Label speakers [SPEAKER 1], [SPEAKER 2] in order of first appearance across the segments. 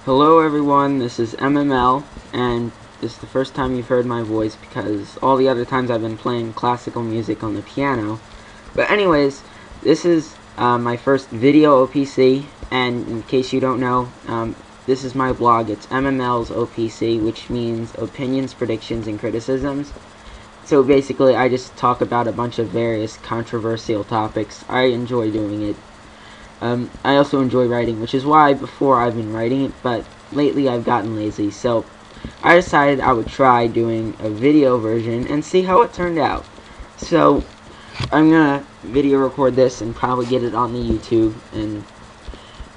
[SPEAKER 1] Hello everyone, this is MML, and this is the first time you've heard my voice because all the other times I've been playing classical music on the piano. But anyways, this is my first video OPC, and in case you don't know, this is my blog. It's MML's OPC, which means Opinions, Predictions, and Criticisms. So basically, I just talk about a bunch of various controversial topics. I enjoy doing it. I also enjoy writing, which is why before I've been writing it, but lately I've gotten lazy, so I decided I would try doing a video version and see how it turned out. So I'm gonna video record this and probably get it on the YouTube, and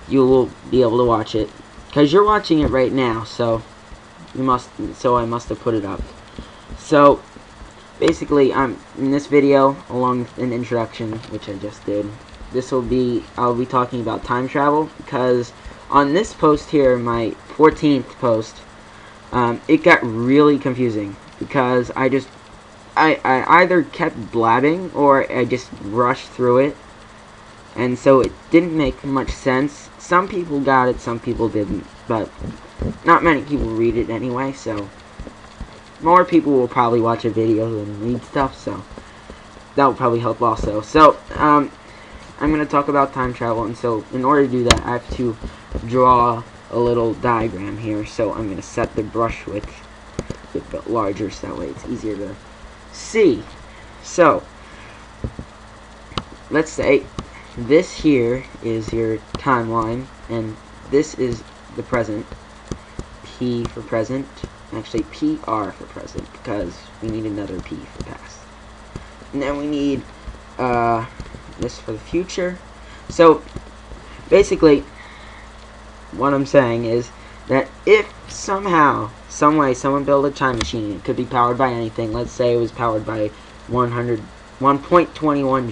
[SPEAKER 1] you will be able to watch it, because you're watching it right now, so I must have put it up. So basically, in this video, along with an introduction, which I just did, I'll be talking about time travel, because on this post here, my 14th post, it got really confusing, because I either kept blabbing, or I just rushed through it, and so it didn't make much sense. Some people got it, some people didn't, but not many people read it anyway, so more people will probably watch a video than read stuff, so that will probably help also. So, I'm going to talk about time travel, and so in order to do that, I have to draw a little diagram here. So I'm going to set the brush width a bit larger, so that way it's easier to see. So let's say this here is your timeline, and this is the present. P for present, actually PR for present, because we need another P for past. And then we need this for the future. So basically what I'm saying is that if somehow, someway, someone built a time machine, it could be powered by anything. Let's say it was powered by 1.21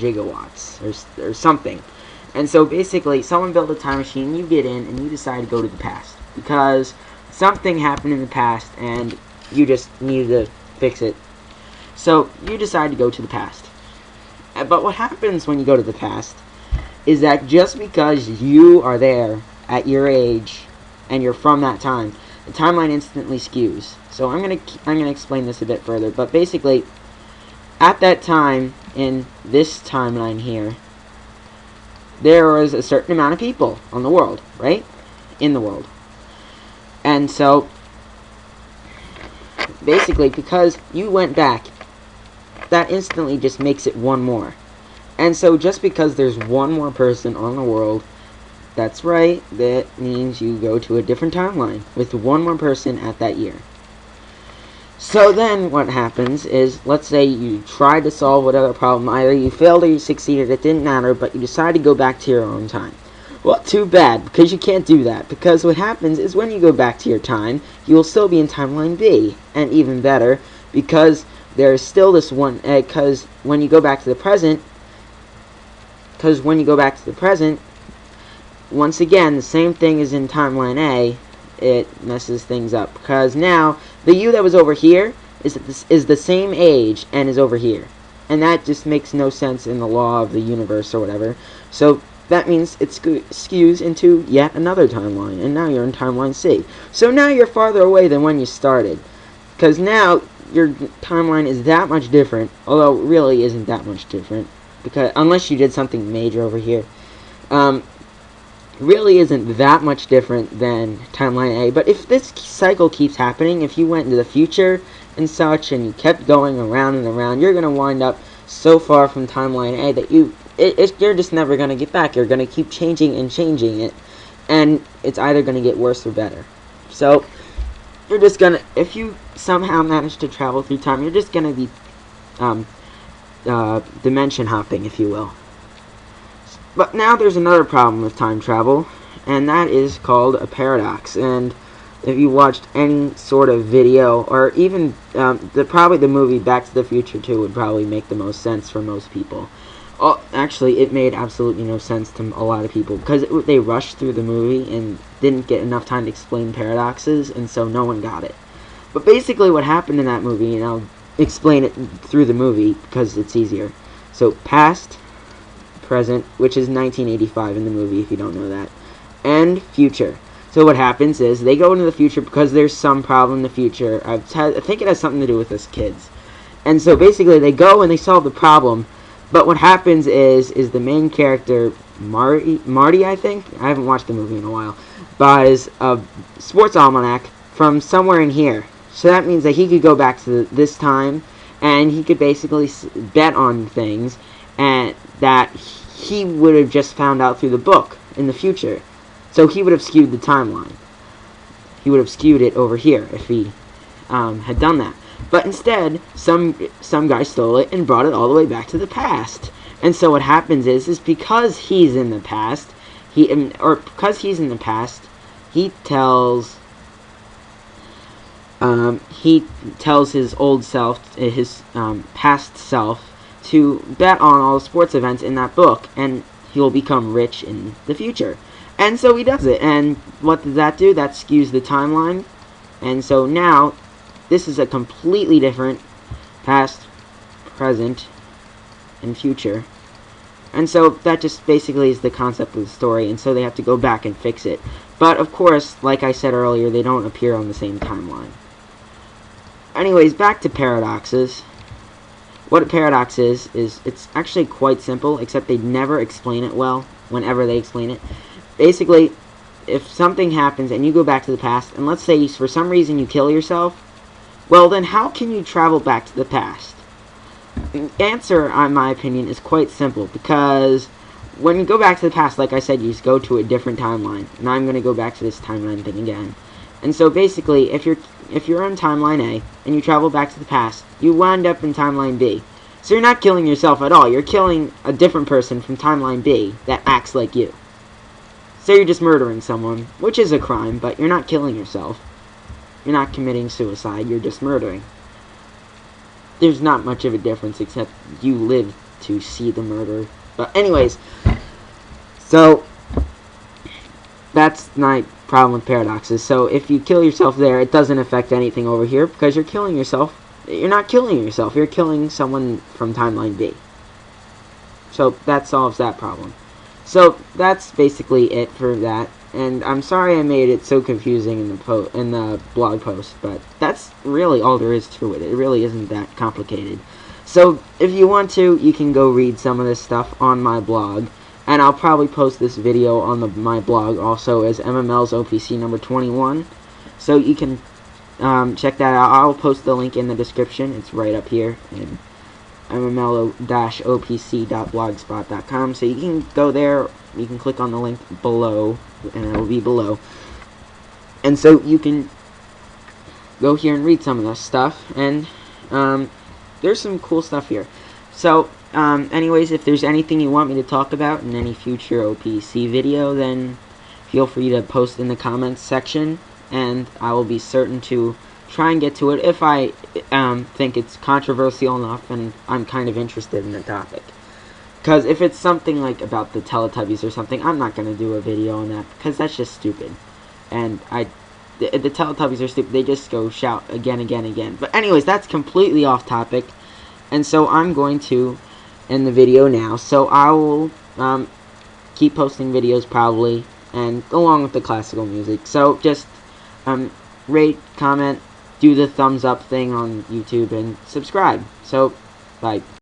[SPEAKER 1] gigawatts or something. And so basically someone built a time machine, you get in and you decide to go to the past because something happened in the past and you just needed to fix it. So you decide to go to the past. But what happens when you go to the past is that just because you are there at your age and you're from that time, the timeline instantly skews. So I'm gonna explain this a bit further. But basically, at that time in this timeline here, there was a certain amount of people on the world, right? In the world. And so basically, because you went back, that instantly just makes it one more. And so just because there's one more person on the world, that's right, that means you go to a different timeline with one more person at that year. So then what happens is, let's say you tried to solve whatever problem, either you failed or you succeeded, it didn't matter, but you decided to go back to your own time. Well, too bad, because you can't do that, because what happens is when you go back to your time, you will still be in timeline B, and even better, because there's still this one, because when you go back to the present, once again, the same thing as in timeline A, it messes things up, because now, the you that was over here is the same age and is over here, and that just makes no sense in the law of the universe or whatever, so that means it skews into yet another timeline, and now you're in timeline C. So now you're farther away than when you started, because now your timeline is that much different, although it really isn't that much different, because unless you did something major over here, really isn't that much different than timeline A. But if this cycle keeps happening, if you went into the future and such, and you kept going around and around, you're gonna wind up so far from timeline A that you're just never gonna get back. You're gonna keep changing and changing it, and it's either gonna get worse or better. So you're just gonna, if you somehow manage to travel through time, you're just gonna be dimension hopping, if you will. But now there's another problem with time travel, and that is called a paradox. And if you watched any sort of video, or even probably the movie Back to the Future 2 would probably make the most sense for most people. Oh, actually, it made absolutely no sense to a lot of people, because they rushed through the movie and didn't get enough time to explain paradoxes, and so no one got it. But basically what happened in that movie, and I'll explain it through the movie because it's easier. So past, present, which is 1985 in the movie if you don't know that, and future. So what happens is they go into the future because there's some problem in the future. I think it has something to do with us kids. And so basically they go and they solve the problem. But what happens is the main character, Marty, I think? I haven't watched the movie in a while. Buys a sports almanac from somewhere in here. So that means that he could go back to this time, and he could basically bet on things and that he would have just found out through the book in the future. So he would have skewed the timeline. He would have skewed it over here if he had done that. But instead, some guy stole it and brought it all the way back to the past. And so what happens is because he's in the past, he tells his old self, his past self, to bet on all the sports events in that book, and he'll become rich in the future. And so he does it, and what does that do? That skews the timeline, and so now this is a completely different past, present, and future. And so that just basically is the concept of the story, and so they have to go back and fix it. But of course, like I said earlier, they don't appear on the same timeline. Anyways, back to paradoxes. What a paradox is it's actually quite simple, except they never explain it well whenever they explain it. Basically, if something happens and you go back to the past, and let's say for some reason you kill yourself, well then how can you travel back to the past? The answer, in my opinion, is quite simple, because when you go back to the past, like I said, you just go to a different timeline. And I'm going to go back to this timeline thing again. And so basically, if you're on timeline A and you travel back to the past, you wind up in timeline B. So you're not killing yourself at all. You're killing a different person from timeline B that acts like you. So you're just murdering someone, which is a crime, but you're not killing yourself. You're not committing suicide, you're just murdering. There's not much of a difference, except you live to see the murder. But anyways, so that's my problem with paradoxes. So if you kill yourself there, it doesn't affect anything over here, because you're killing yourself. You're not killing yourself, you're killing someone from timeline B. So that solves that problem. So that's basically it for that. And I'm sorry I made it so confusing in the blog post, but that's really all there is to it. It really isn't that complicated. So if you want to, you can go read some of this stuff on my blog, and I'll probably post this video on my blog also as MML's OPC number 21. So you can check that out. I'll post the link in the description. It's right up here in mml-opc.blogspot.com. So you can go there. You can click on the link below, and it will be below. And so you can go here and read some of this stuff, and there's some cool stuff here. So anyways, if there's anything you want me to talk about in any future OPC video, then feel free to post in the comments section, and I will be certain to try and get to it if I think it's controversial enough and I'm kind of interested in the topic. Because if it's something like about the Teletubbies or something, I'm not going to do a video on that, because that's just stupid. And the Teletubbies are stupid. They just go shout again, again, again. But anyways, that's completely off topic. And so I'm going to end the video now. So I will keep posting videos probably, and along with the classical music. So just rate, comment, do the thumbs up thing on YouTube, and subscribe. So, bye.